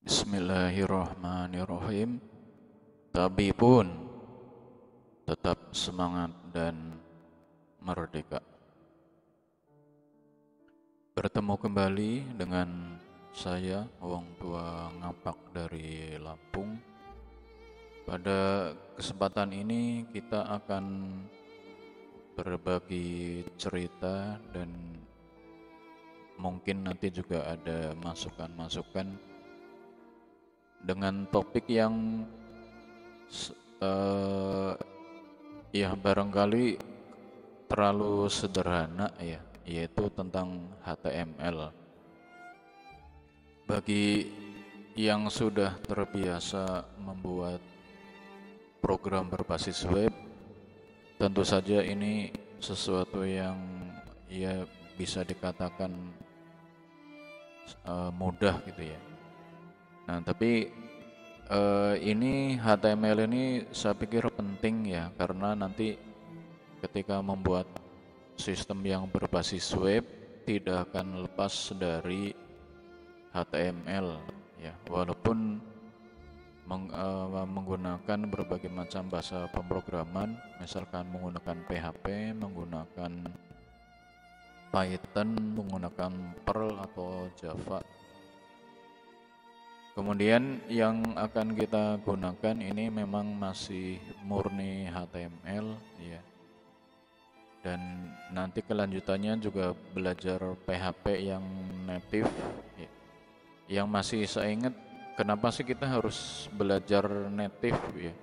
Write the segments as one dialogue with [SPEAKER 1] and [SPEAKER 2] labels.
[SPEAKER 1] Bismillahirrahmanirrahim. Tapi pun tetap semangat dan merdeka. Bertemu kembali dengan saya, Wong Tua Ngapak dari Lampung. Pada kesempatan ini kita akan berbagi cerita dan mungkin nanti juga ada masukan-masukan dengan topik yang ya barangkali terlalu sederhana ya, yaitu tentang HTML. Bagi yang sudah terbiasa membuat program berbasis web, tentu saja ini sesuatu yang ya bisa dikatakan mudah gitu ya. Nah, tapi ini HTML ini saya pikir penting ya, karena nanti ketika membuat sistem yang berbasis web tidak akan lepas dari HTML ya, walaupun menggunakan berbagai macam bahasa pemrograman, misalkan menggunakan PHP, menggunakan Python, menggunakan Perl atau Java. Kemudian yang akan kita gunakan ini memang masih murni HTML ya. Dan nanti kelanjutannya juga belajar PHP yang native ya. Yang masih saya ingat, kenapa sih kita harus belajar native ya?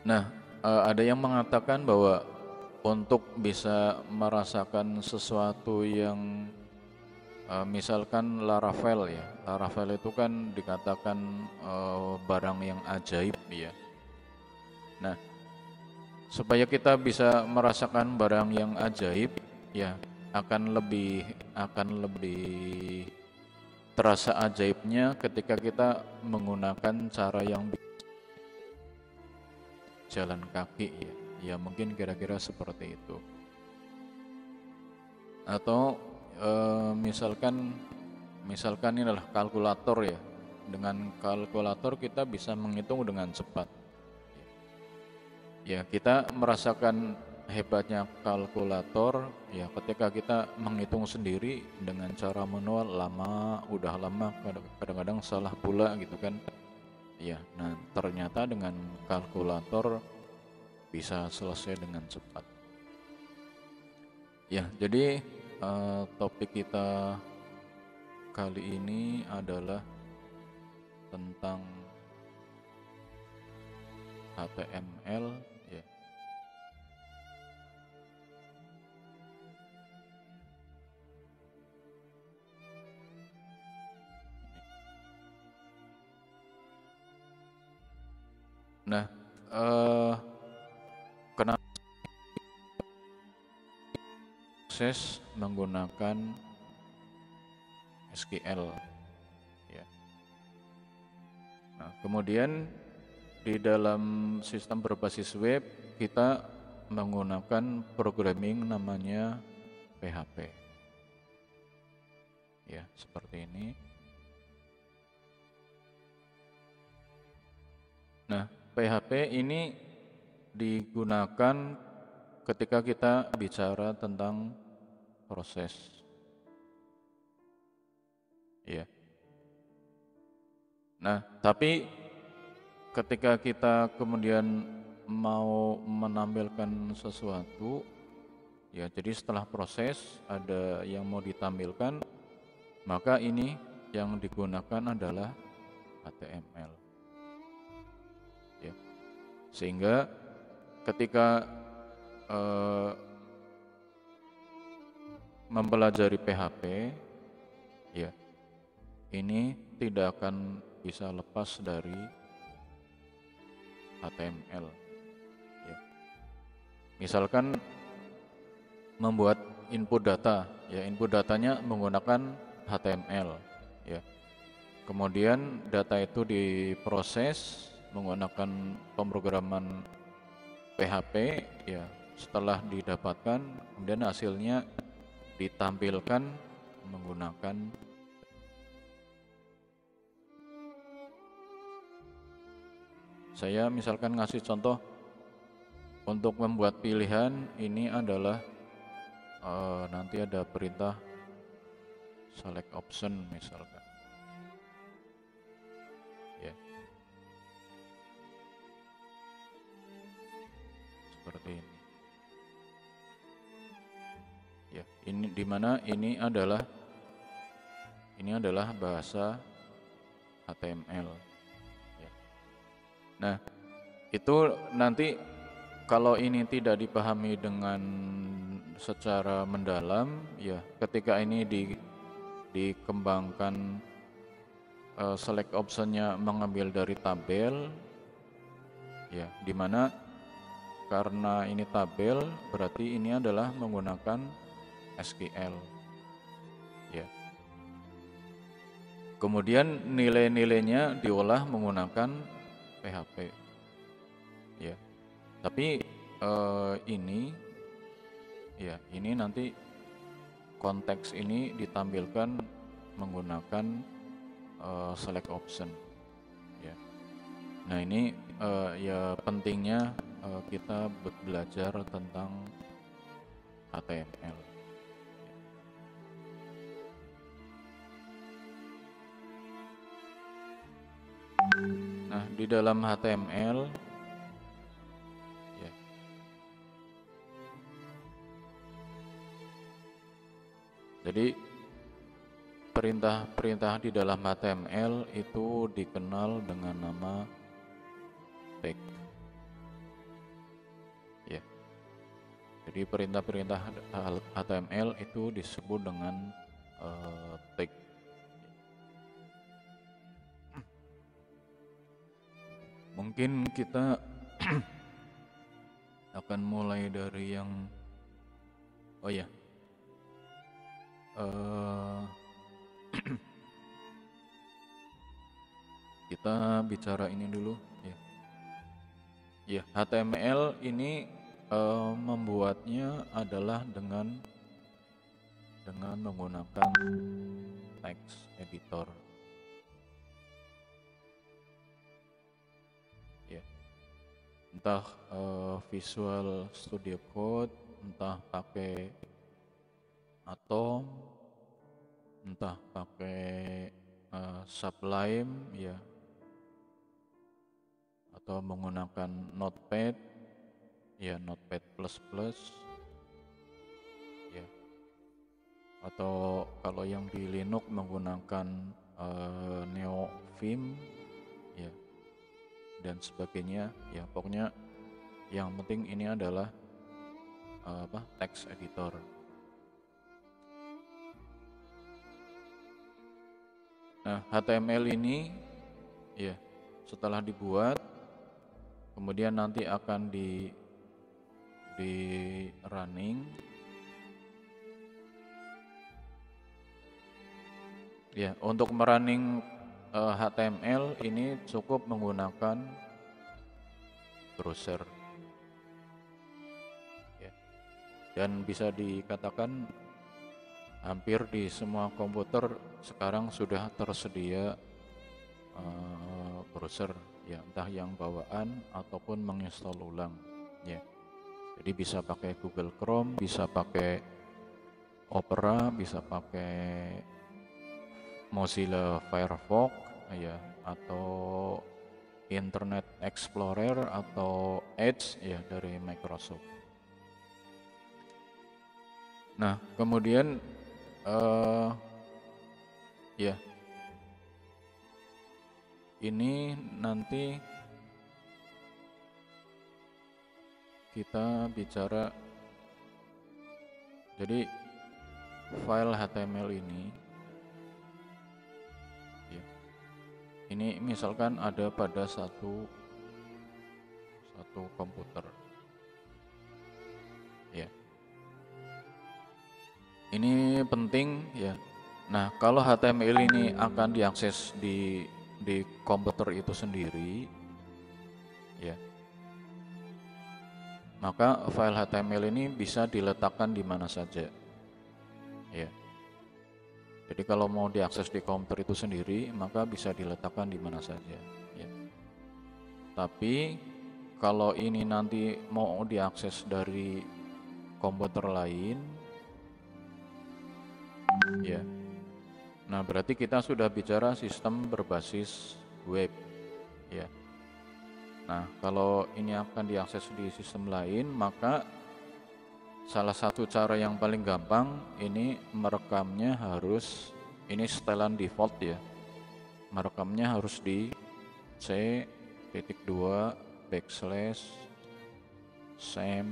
[SPEAKER 1] Nah, ada yang mengatakan bahwa untuk bisa merasakan sesuatu yang misalkan Laravel ya, Laravel itu kan dikatakan barang yang ajaib ya. Nah, supaya kita bisa merasakan barang yang ajaib ya, akan lebih terasa ajaibnya ketika kita menggunakan cara yang jalan kaki ya. Ya mungkin kira-kira seperti itu. Atau misalkan ini adalah kalkulator ya. Dengan kalkulator kita bisa menghitung dengan cepat. Ya, kita merasakan hebatnya kalkulator ya ketika kita menghitung sendiri dengan cara manual udah lama kadang-kadang salah pula gitu kan. Ya, nah ternyata dengan kalkulator bisa selesai dengan cepat. Ya, jadi topik kita kali ini adalah tentang HTML ya. Nah, kenapa proses menggunakan SQL ya. Nah, kemudian di dalam sistem berbasis web kita menggunakan programming namanya PHP. Ya, seperti ini. Nah, PHP ini digunakan ketika kita bicara tentang proses. Ya. Nah, tapi ketika kita kemudian mau menampilkan sesuatu, ya jadi setelah proses ada yang mau ditampilkan, maka ini yang digunakan adalah HTML. Ya. Sehingga ketika mempelajari PHP, ya ini tidak akan bisa lepas dari HTML. Ya. Misalkan membuat input data, ya input datanya menggunakan HTML, ya. Kemudian data itu diproses menggunakan pemrograman PHP, ya. Setelah didapatkan, kemudian hasilnya ditampilkan menggunakan Saya misalkan ngasih contoh untuk membuat pilihan ini adalah nanti ada perintah select option misalkan, ya seperti ini. Ya, ini dimana ini adalah bahasa HTML. Ya. Nah, itu nanti kalau ini tidak dipahami dengan secara mendalam, ya ketika ini dikembangkan, select optionnya mengambil dari tabel, ya dimana karena ini tabel berarti ini adalah menggunakan SQL, ya. Kemudian nilai-nilainya diolah menggunakan PHP, ya. Tapi ini nanti konteks ini ditampilkan menggunakan select option, ya. Nah ini ya pentingnya kita belajar tentang HTML. Nah di dalam HTML, ya, jadi perintah-perintah di dalam HTML itu dikenal dengan nama tag. Ya. Jadi perintah-perintah HTML itu disebut dengan tag. Mungkin kita akan mulai dari yang kita bicara ini dulu, ya. Ya, HTML ini membuatnya adalah dengan menggunakan text editor. Ya. Entah Visual Studio Code, entah pakai Atom, entah pakai Sublime, ya, atau menggunakan Notepad, ya Notepad++, ya, atau kalau yang di Linux menggunakan NeoVim, ya, dan sebagainya, ya pokoknya yang penting ini adalah text editor. Nah, HTML ini, ya, setelah dibuat, kemudian nanti akan di running, ya. Untuk merunning HTML ini cukup menggunakan browser, ya. Dan bisa dikatakan hampir di semua komputer sekarang sudah tersedia browser, ya, entah yang bawaan ataupun menginstal ulang, ya. Jadi bisa pakai Google Chrome, bisa pakai Opera, bisa pakai Mozilla Firefox, ya, atau Internet Explorer atau Edge, ya, dari Microsoft. Nah, kemudian ya, ini nanti kita bicara, jadi file HTML ini, ya, ini misalkan ada pada satu komputer, ya. Ini penting, ya. Nah, kalau HTML ini akan diakses di komputer itu sendiri, ya, maka file HTML ini bisa diletakkan di mana saja, ya. Jadi kalau mau diakses di komputer itu sendiri, maka bisa diletakkan di mana saja, ya. Tapi kalau ini nanti mau diakses dari komputer lain, ya. Nah, berarti kita sudah bicara sistem berbasis web, ya. Nah, kalau ini akan diakses di sistem lain, maka salah satu cara yang paling gampang ini merekamnya harus, ini setelan default ya, merekamnya harus di c.2 /sam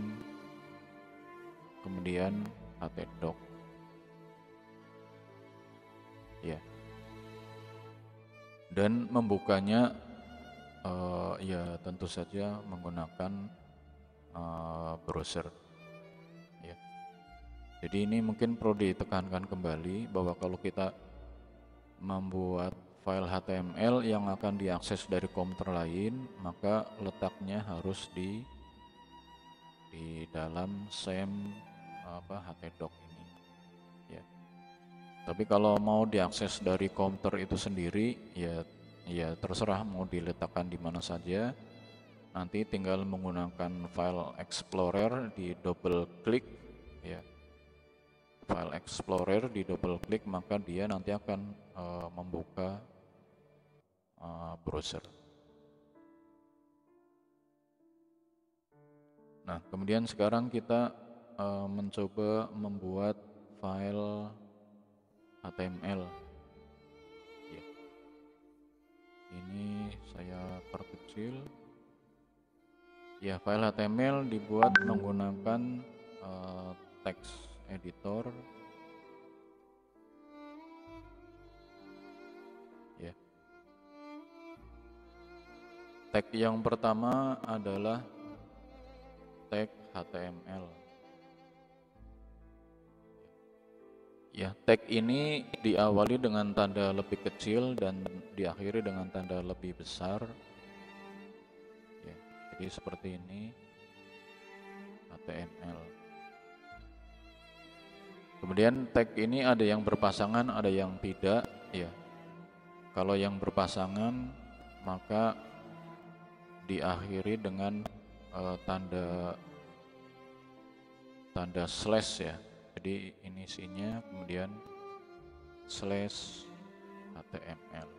[SPEAKER 1] kemudian htdoc, ya. Dan membukanya ya tentu saja menggunakan browser, ya. Jadi ini mungkin perlu ditekankan kembali bahwa kalau kita membuat file HTML yang akan diakses dari komputer lain, maka letaknya harus di dalam SAM htdoc ini, ya. Tapi kalau mau diakses dari komputer itu sendiri, ya terserah mau diletakkan di mana saja. Nanti tinggal menggunakan file explorer, di double klik, ya. File explorer di double klik, maka dia nanti akan membuka browser. Nah, kemudian sekarang kita mencoba membuat file HTML. Ya. Ini saya perkecil. Ya, file HTML dibuat menggunakan text editor. Ya. Tag yang pertama adalah tag HTML. Ya, tag ini diawali dengan tanda lebih kecil dan diakhiri dengan tanda lebih besar. Ya, jadi seperti ini HTML. Kemudian tag ini ada yang berpasangan, ada yang tidak, ya. Kalau yang berpasangan maka diakhiri dengan tanda slash, ya. Jadi ini isinya kemudian slash HTML.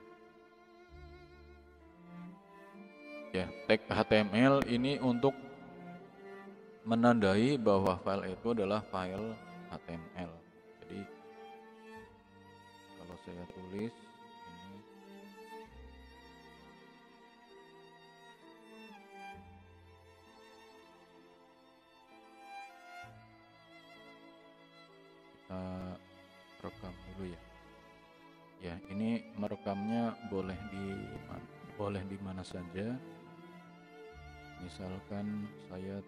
[SPEAKER 1] Ya, tag HTML ini untuk menandai bahwa file itu adalah file HTML. Jadi kalau saya tulis ini, kita rekam dulu ya. Ya, ini merekamnya boleh di mana saja. Misalkan saya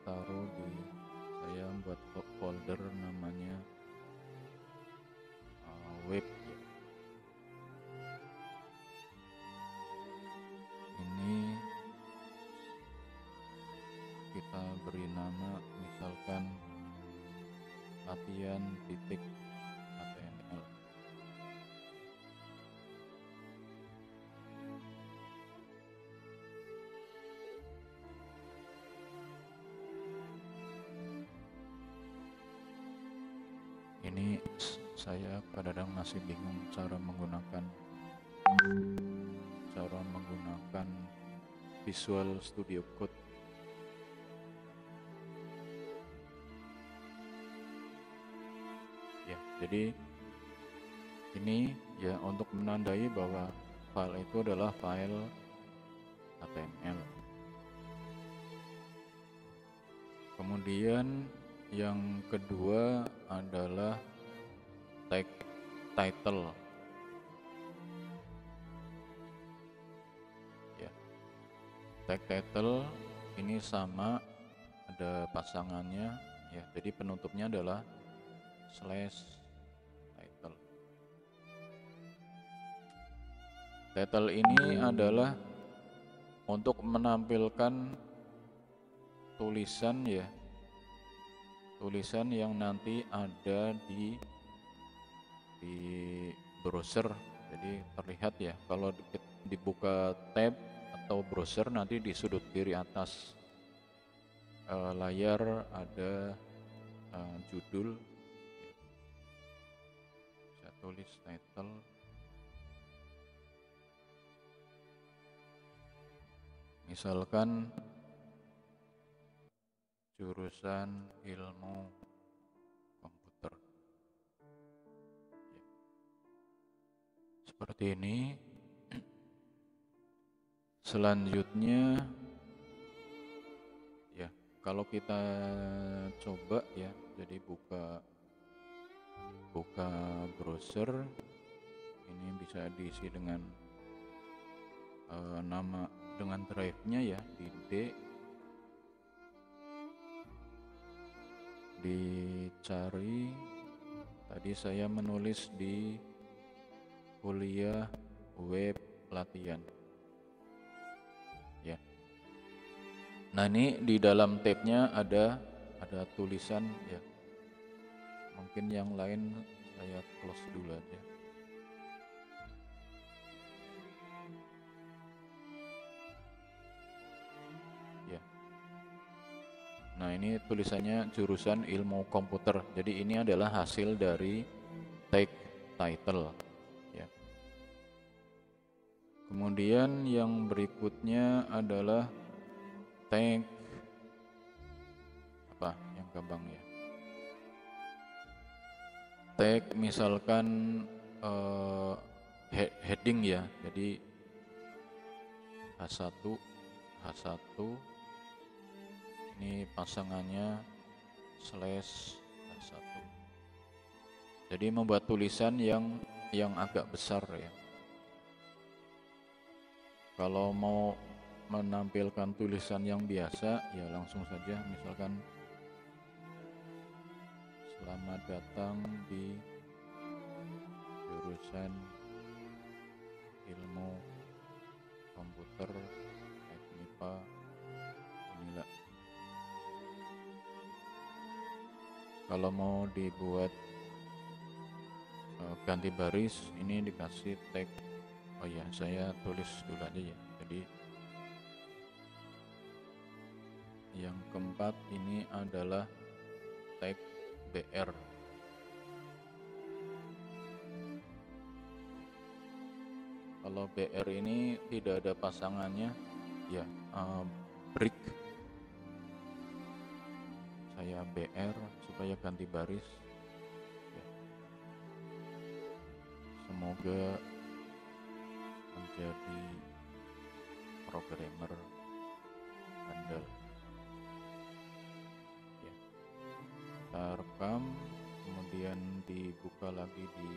[SPEAKER 1] buat folder namanya web, ya. Ini kita beri nama misalkan latihan.html. Ini saya kadang-kadang masih bingung cara menggunakan Visual Studio Code. Ya, jadi ini ya untuk menandai bahwa file itu adalah file HTML. Kemudian yang kedua adalah tag title. Ya. Tag title ini sama, ada pasangannya, ya. Jadi penutupnya adalah /title. Title ini adalah untuk menampilkan tulisan, ya. Tulisan yang nanti ada di browser. Jadi terlihat ya, kalau dibuka tab atau browser, nanti di sudut kiri atas layar ada judul, saya tulis title, misalkan jurusan ilmu komputer, ya. Seperti ini. Selanjutnya ya, kalau kita coba ya, jadi buka browser, ini bisa diisi dengan nama, dengan drive-nya ya, di D, dicari. Tadi saya menulis di kuliah web latihan ya. Nah, ini di dalam tab-nya ada tulisan ya. Mungkin yang lain saya close dulu aja. Ya. Nah, ini tulisannya jurusan ilmu komputer. Jadi ini adalah hasil dari tag title ya. Kemudian yang berikutnya adalah tag apa yang gampang ya, tag misalkan heading ya, jadi H1 ini pasangannya slash H1, jadi membuat tulisan yang agak besar ya. Kalau mau menampilkan tulisan yang biasa ya langsung saja, misalkan selamat datang di jurusan ilmu komputer MIPA Unila. Kalau mau dibuat ganti baris, ini dikasih tag, oh ya saya tulis dulu aja ya. Jadi yang keempat ini adalah tag BR. Kalau BR ini tidak ada pasangannya ya, break. Saya BR supaya ganti baris ya. Semoga menjadi programmer handal ya. Kita rekam, kemudian dibuka lagi di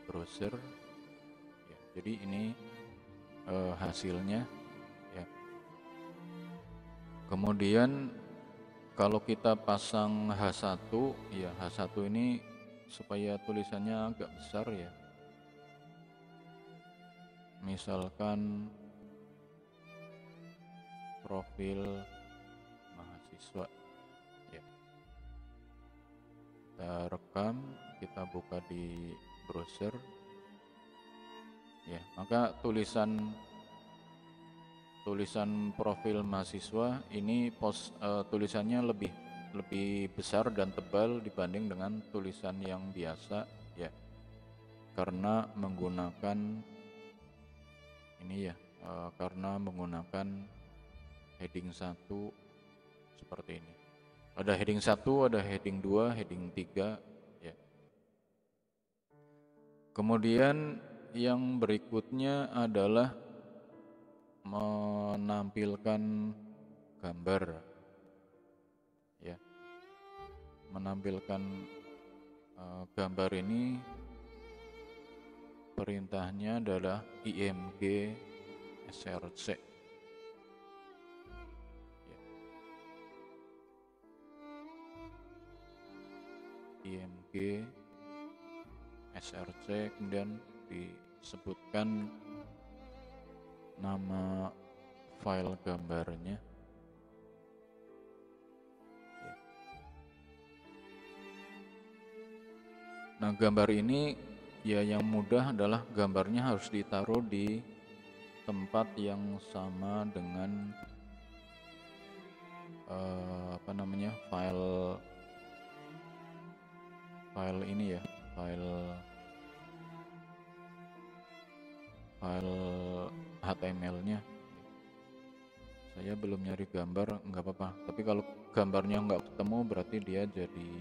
[SPEAKER 1] browser ya. Jadi ini hasilnya ya. Kemudian kalau kita pasang H1 ya, H1 ini supaya tulisannya agak besar ya, misalkan profil mahasiswa ya. Kita rekam, kita buka di browser ya, maka tulisan profil mahasiswa ini tulisannya lebih besar dan tebal dibanding dengan tulisan yang biasa ya, karena menggunakan ini ya, karena menggunakan heading 1 seperti ini. Ada heading 1, ada heading 2, heading 3 ya. Kemudian yang berikutnya adalah menampilkan gambar ya. Menampilkan gambar ini perintahnya adalah img src ya. img src, kemudian disebutkan nama file gambarnya ya. Nah, gambar ini ya yang mudah adalah gambarnya harus ditaruh di tempat yang sama dengan file ini ya, file HTML-nya. Saya belum nyari gambar, nggak apa-apa. Tapi kalau gambarnya nggak ketemu berarti dia jadi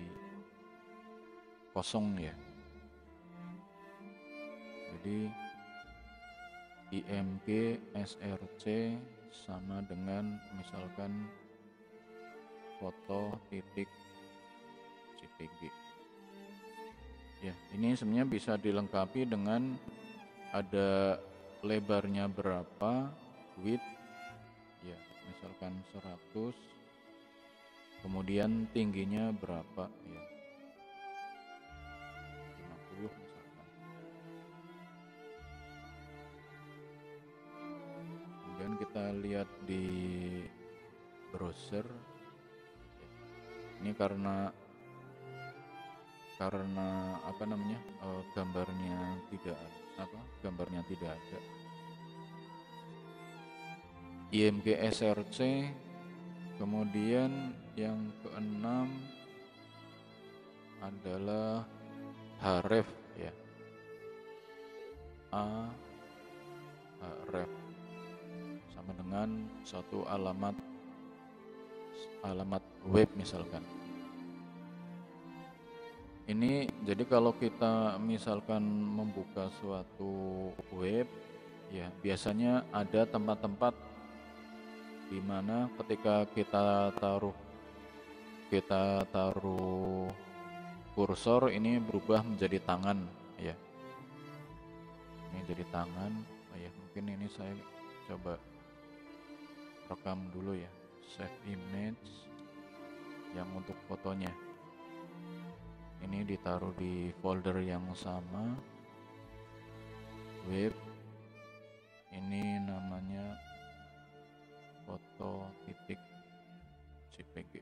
[SPEAKER 1] kosong ya. Jadi img src sama dengan misalkan foto titik jpg. Ya, ini sebenarnya bisa dilengkapi dengan ada lebarnya berapa, width ya, misalkan 100, kemudian tingginya berapa ya, 50 misalkan. Kemudian kita lihat di browser. Ini karena gambarnya tidak ada. img src, kemudian yang keenam adalah href ya, href sama dengan suatu alamat web misalkan. Ini jadi kalau kita misalkan membuka suatu web ya, biasanya ada tempat-tempat di mana ketika kita taruh kursor ini berubah menjadi tangan ya. Ini jadi tangan. Oh ya, mungkin ini saya coba rekam dulu ya, save image yang untuk fotonya. Ini ditaruh di folder yang sama, web, ini namanya foto titik jpg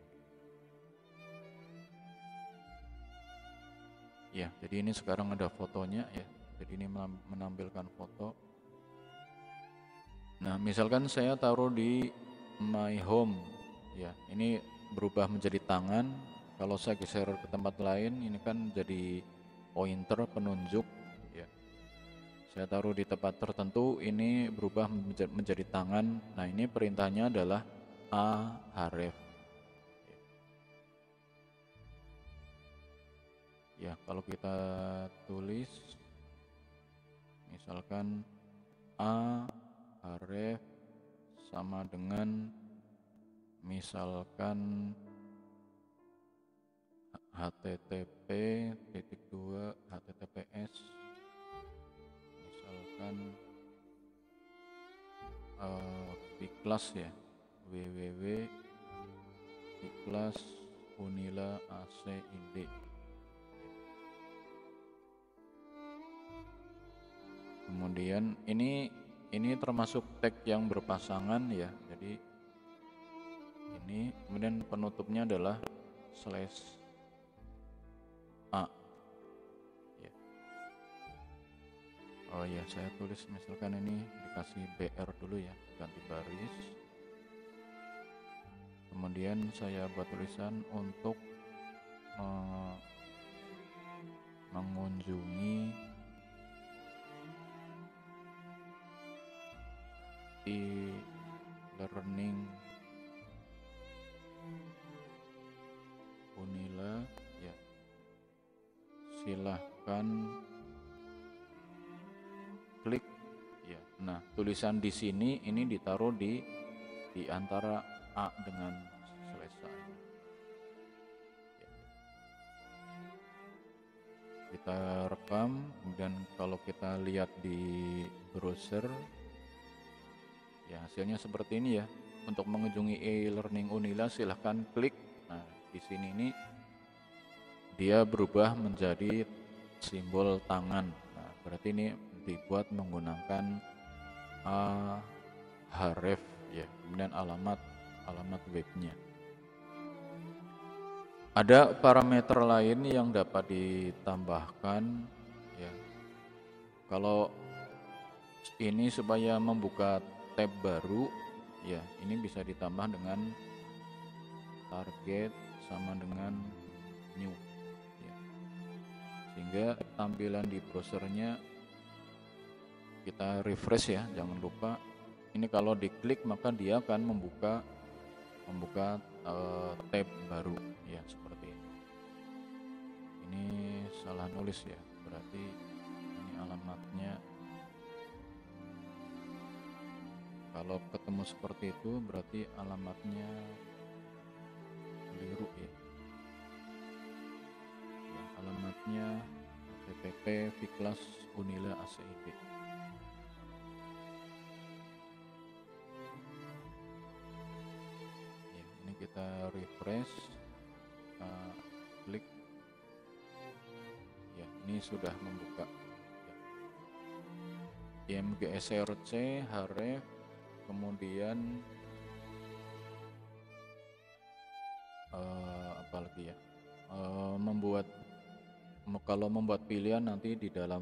[SPEAKER 1] ya. Jadi ini sekarang ada fotonya ya, jadi ini menampilkan foto. Nah misalkan saya taruh di my home ya, ini berubah menjadi tangan. Kalau saya geser ke tempat lain, ini kan jadi pointer, penunjuk ya. Saya taruh di tempat tertentu, ini berubah menjadi tangan. Nah ini perintahnya adalah href ya. Kalau kita tulis misalkan href sama dengan misalkan http://https misalkan Biclass ya, www.biclass.unila.ac.id. Kemudian ini termasuk tag yang berpasangan ya. Jadi ini kemudian penutupnya adalah /a ya. Oh ya, saya tulis misalkan ini dikasih BR dulu ya, ganti baris. Kemudian saya buat tulisan untuk mengunjungi e-learning Unila ya, silahkan klik ya. Nah tulisan di sini ini ditaruh di antara A dengan selesai ya. Kita rekam, kemudian kalau kita lihat di browser ya hasilnya seperti ini ya. Untuk mengunjungi e-learning Unila silahkan klik. Nah di sini ini dia berubah menjadi simbol tangan. Nah berarti ini dibuat menggunakan href ya. Kemudian alamat webnya. Ada parameter lain yang dapat ditambahkan ya. Kalau ini supaya membuka tab baru ya, ini bisa ditambah dengan target sama dengan new ya. Sehingga tampilan di browsernya kita refresh ya, jangan lupa ini kalau diklik maka dia akan membuka tab baru ya, seperti ini. Ini salah nulis ya, berarti ini alamatnya. Kalau ketemu seperti itu berarti alamatnya keliru ya. Ya, alamatnya PPP Viklas Unila ACID. Ya, ini kita refresh, kita klik. Ya, ini sudah membuka. Ya. IMGSRC, Href, kemudian apalagi ya, kalau membuat pilihan nanti di dalam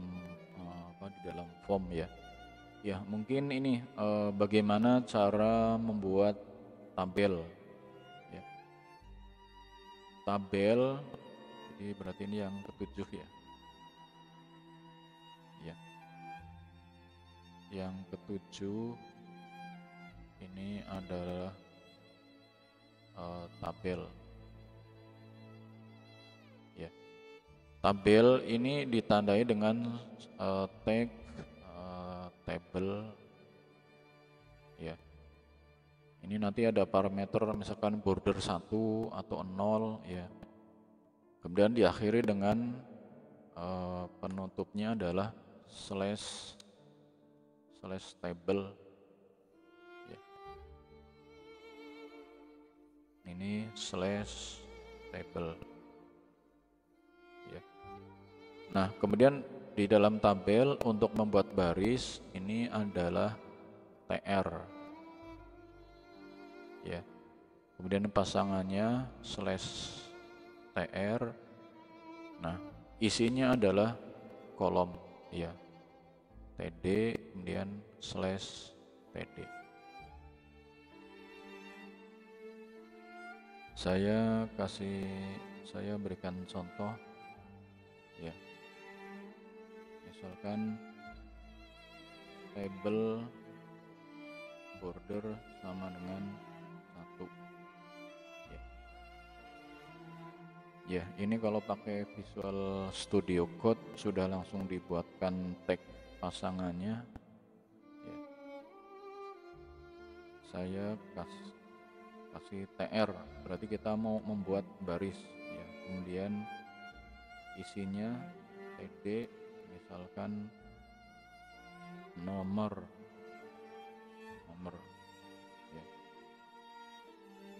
[SPEAKER 1] di dalam form ya. Ya, mungkin ini bagaimana cara membuat tabel ya. Tabel, jadi berarti ini yang ketujuh ya. Ya. Yang ketujuh ini adalah tabel. Ya. Tabel ini ditandai dengan tag table. Ya. Ini nanti ada parameter misalkan border 1 atau 0 ya. Kemudian diakhiri dengan penutupnya adalah slash table. Ya. Ini slash table. Ya. Nah, kemudian di dalam tabel untuk membuat baris ini adalah tr. Ya. Kemudian pasangannya slash tr. Nah, isinya adalah kolom ya. td kemudian slash td. Saya berikan contoh ya. Misalkan table border sama dengan 1 ya. Ya, ini kalau pakai Visual Studio Code sudah langsung dibuatkan tag pasangannya ya. Saya kasih tr, berarti kita mau membuat baris ya. Kemudian isinya td misalkan nomor ya.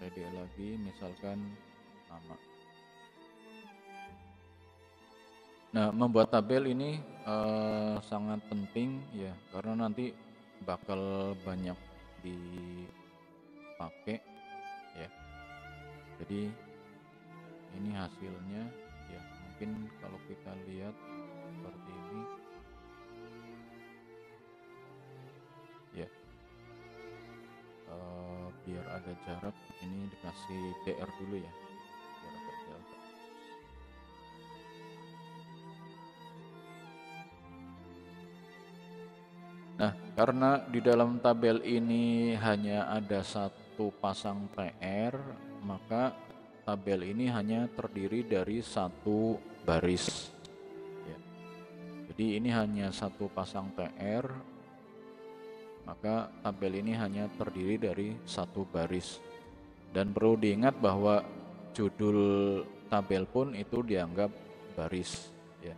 [SPEAKER 1] Td lagi misalkan nama. Nah, membuat tabel ini sangat penting ya, karena nanti bakal banyak dipakai ya. Jadi ini hasilnya ya, mungkin kalau kita lihat seperti ini ya. Biar ada jarak, ini dikasih DR dulu ya, biar agak jauh. Nah, karena di dalam tabel ini hanya ada satu pasang TR, maka tabel ini hanya terdiri dari satu baris ya. Jadi ini hanya satu pasang TR, maka tabel ini hanya terdiri dari satu baris. Dan perlu diingat bahwa judul tabel pun itu dianggap baris ya.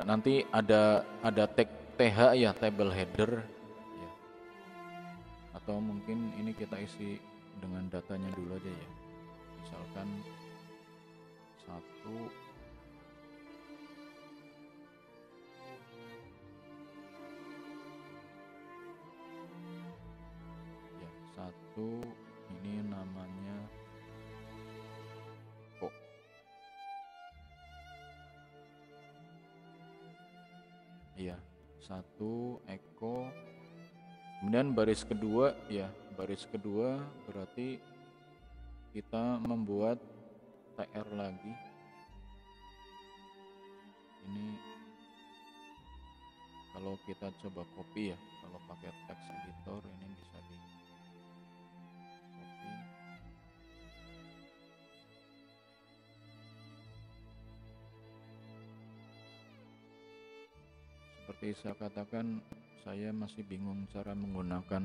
[SPEAKER 1] Nanti ada tag TH ya, table header ya. Atau mungkin ini kita isi dengan datanya dulu aja ya. Misalkan 1 ya, 1 ini namanya kok. ya, 1 Eko. Kemudian baris kedua, ya, baris kedua berarti kita membuat TR lagi. Ini kalau kita coba copy ya, kalau pakai text editor ini bisa di copy. Seperti saya katakan, saya masih bingung cara menggunakan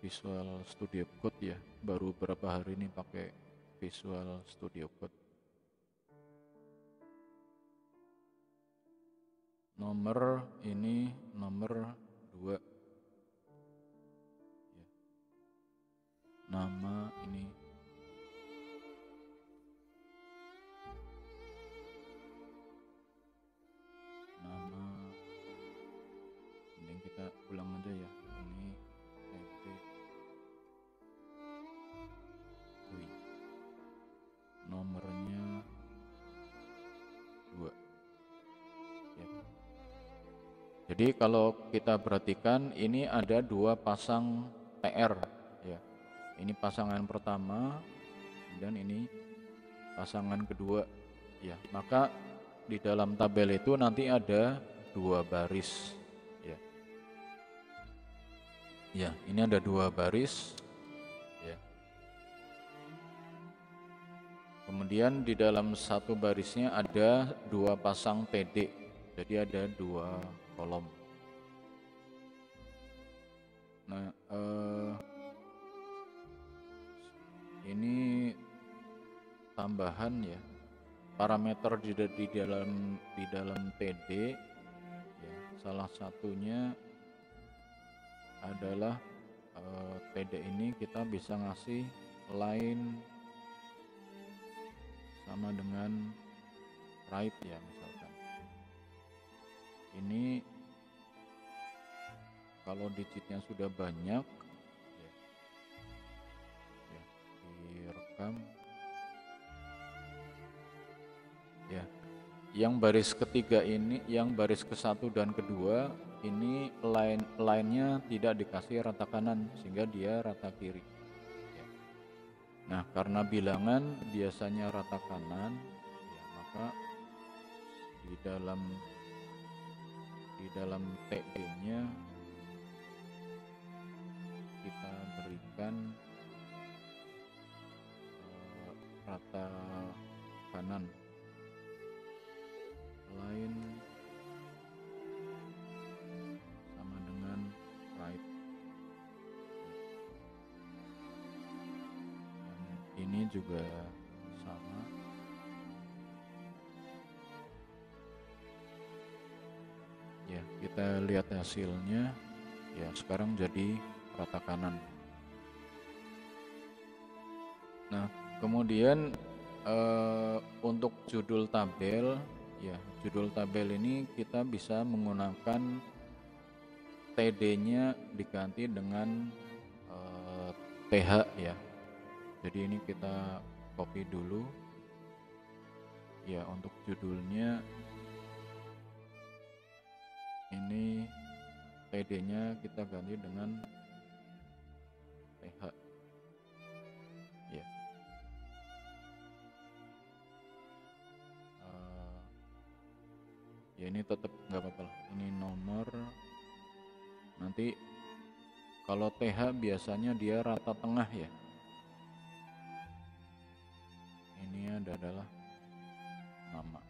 [SPEAKER 1] Visual Studio Code ya, baru beberapa hari ini pakai Visual Studio Code. Nomor ini nomor 2 ya. Nama ini nama, mending kita ulang aja ya. Ini nomornya 2 ya. Jadi kalau kita perhatikan ini ada 2 pasang TR ya. Ini pasangan pertama dan ini pasangan kedua ya. Maka di dalam tabel itu nanti ada 2 baris ya. Ya, ini ada 2 baris ya. Kemudian di dalam satu barisnya ada 2 pasang TD. Jadi ada 2 kolom. Nah, ini tambahan ya, parameter di dalam TD ya, salah satunya adalah TD ini kita bisa ngasih line sama dengan right ya, misalkan ini kalau digitnya sudah banyak ya, direkam ya. Yang baris ketiga ini, yang baris ke-1 dan kedua ini line-nya tidak dikasih rata kanan sehingga dia rata kiri ya. Nah, karena bilangan biasanya rata kanan ya, maka di dalam TD-nya kita berikan rata kanan, line sama dengan right. Yang ini juga sama. Ya, kita lihat hasilnya. Ya, sekarang jadi rata kanan. Nah, kemudian untuk judul tabel, ya, judul tabel ini kita bisa menggunakan TD-nya diganti dengan TH ya. Jadi ini kita copy dulu. Ya, untuk judulnya ini TD-nya kita ganti dengan TH ya. Ya ini tetap nggak apa-apa, ini nomor. Nanti kalau TH biasanya dia rata tengah ya. Ini adalah nama.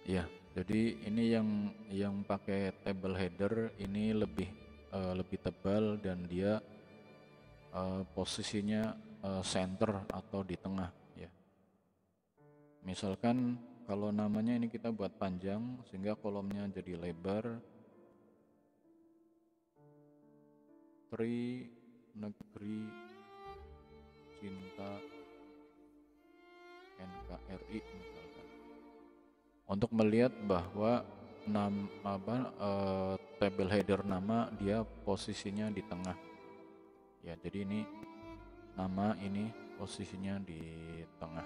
[SPEAKER 1] Ya, jadi ini yang pakai table header ini lebih tebal dan dia posisinya center atau di tengah ya. Misalkan kalau namanya ini kita buat panjang sehingga kolomnya jadi lebar. Tri Negeri Cinta NKRI misalkan. Untuk melihat bahwa table header nama dia posisinya di tengah. Ya, jadi ini nama ini posisinya di tengah.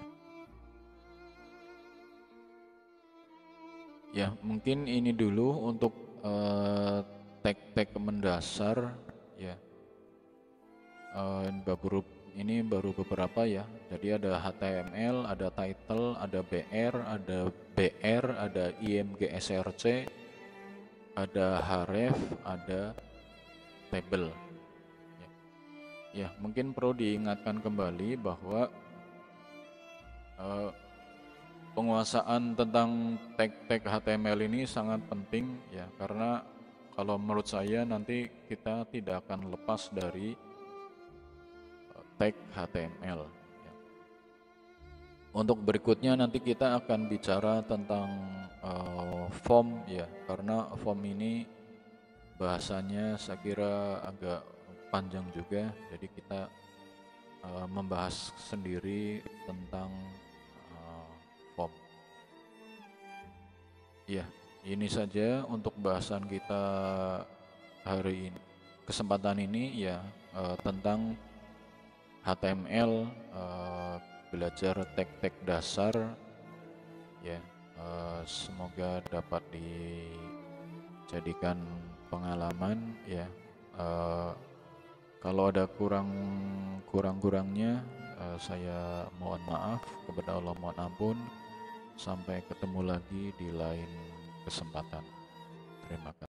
[SPEAKER 1] Ya, mungkin ini dulu untuk tag-tag mendasar ya. Ini baru beberapa ya. Jadi ada HTML, ada title, ada BR, ada IMG SRC, ada href, ada table. Ya, mungkin perlu diingatkan kembali bahwa penguasaan tentang tag-tag HTML ini sangat penting ya, karena kalau menurut saya nanti kita tidak akan lepas dari tag HTML ya. Untuk berikutnya nanti kita akan bicara tentang form ya, karena form ini bahasanya saya kira agak panjang juga, jadi kita membahas sendiri tentang form. Ya, ini saja untuk bahasan kita hari ini. Kesempatan ini ya tentang HTML, belajar tag-tag dasar ya. Semoga dapat dijadikan pengalaman ya. Kalau ada kurang-kurangnya, saya mohon maaf, kepada Allah mohon ampun. Sampai ketemu lagi di lain kesempatan. Terima kasih.